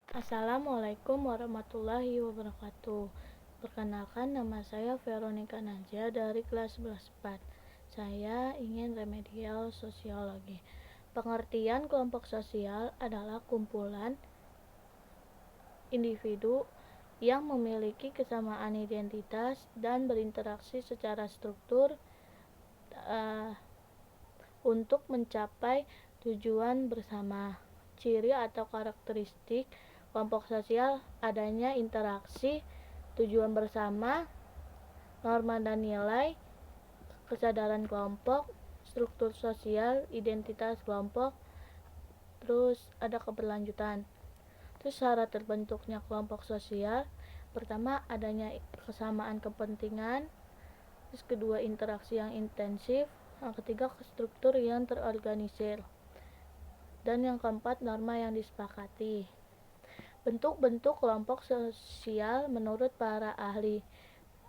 Assalamualaikum warahmatullahi wabarakatuh. Perkenalkan, nama saya Veronica Najia dari kelas 11 4. Saya ingin remedial sosiologi. Pengertian kelompok sosial adalah kumpulan individu yang memiliki kesamaan identitas dan berinteraksi secara struktur untuk mencapai tujuan bersama. Ciri atau karakteristik kelompok sosial adanya interaksi, tujuan bersama, norma dan nilai, kesadaran kelompok, struktur sosial, identitas kelompok, terus ada keberlanjutan. Terus syarat terbentuknya kelompok sosial, pertama adanya kesamaan kepentingan, terus kedua interaksi yang intensif, yang ketiga struktur yang terorganisir, dan yang keempat norma yang disepakati. Bentuk-bentuk kelompok sosial menurut para ahli,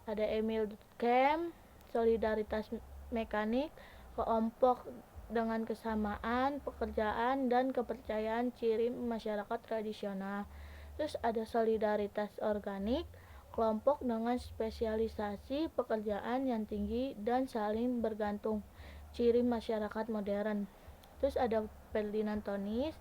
ada Emil Durkheim, solidaritas mekanik, kelompok dengan kesamaan pekerjaan dan kepercayaan ciri masyarakat tradisional. Terus ada solidaritas organik, kelompok dengan spesialisasi pekerjaan yang tinggi dan saling bergantung, ciri masyarakat modern. Terus ada Ferdinand Tönnies,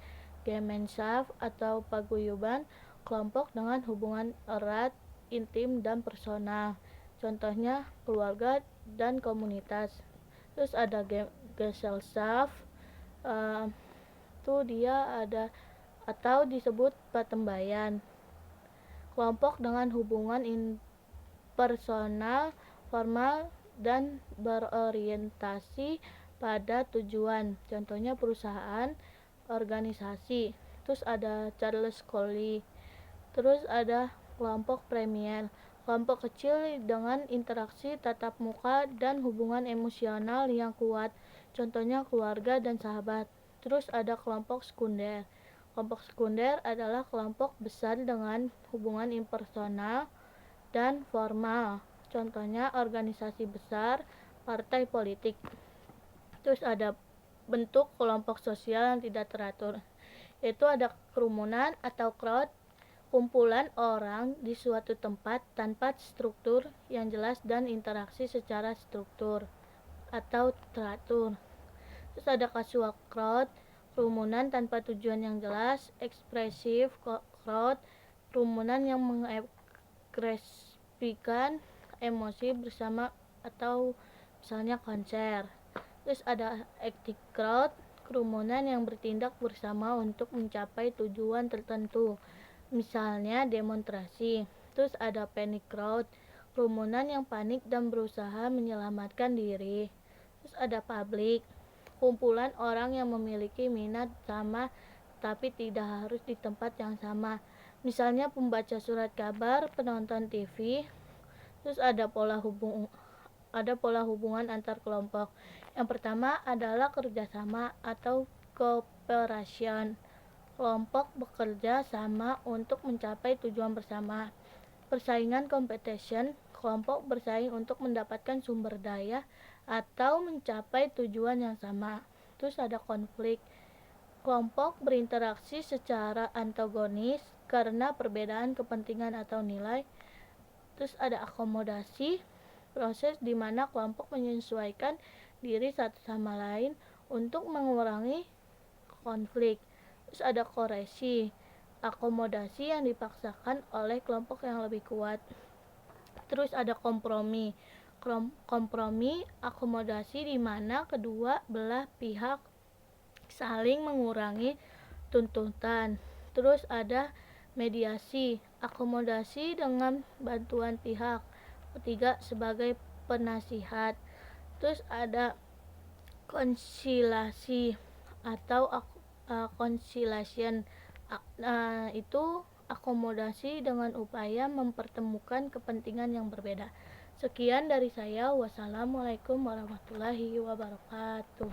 Gemeinschaft atau paguyuban, kelompok dengan hubungan erat, intim dan personal, contohnya keluarga dan komunitas. Terus ada Gesellschaft, itu dia ada atau disebut patembayan, kelompok dengan hubungan impersonal, formal dan berorientasi pada tujuan, contohnya perusahaan, organisasi. Terus ada Charles Colly. Terus ada kelompok premier, kelompok kecil dengan interaksi tatap muka dan hubungan emosional yang kuat, contohnya keluarga dan sahabat. Terus ada kelompok sekunder. Kelompok sekunder adalah kelompok besar dengan hubungan impersonal dan formal, contohnya organisasi besar, partai politik. Terus ada bentuk kelompok sosial yang tidak teratur, yaitu ada kerumunan atau crowd, kumpulan orang di suatu tempat tanpa struktur yang jelas dan interaksi secara struktur atau teratur. Terus ada casual crowd, kerumunan tanpa tujuan yang jelas. Ekspresif crowd, kerumunan yang mengekspresikan emosi bersama atau misalnya konser. Terus ada active crowd, kerumunan yang bertindak bersama untuk mencapai tujuan tertentu, misalnya demonstrasi. Terus ada panic crowd, kerumunan yang panik dan berusaha menyelamatkan diri. Terus ada public, kumpulan orang yang memiliki minat sama tapi tidak harus di tempat yang sama, misalnya pembaca surat kabar, penonton TV. Terus ada pola hubungan antar kelompok. Yang pertama adalah kerjasama atau cooperation. Kelompok bekerja sama untuk mencapai tujuan bersama. Persaingan competition, kelompok bersaing untuk mendapatkan sumber daya atau mencapai tujuan yang sama. Terus ada konflik, kelompok berinteraksi secara antagonis karena perbedaan kepentingan atau nilai. Terus ada akomodasi, proses di mana kelompok menyesuaikan diri satu sama lain untuk mengurangi konflik. Terus ada koeresi, akomodasi yang dipaksakan oleh kelompok yang lebih kuat. Terus ada kompromi, akomodasi di mana kedua belah pihak saling mengurangi tuntutan. Terus ada mediasi, akomodasi dengan bantuan pihak ketiga sebagai penasihat. Terus ada konsilasi atau conciliation, itu akomodasi dengan upaya mempertemukan kepentingan yang berbeda. Sekian dari saya. Wassalamualaikum warahmatullahi wabarakatuh.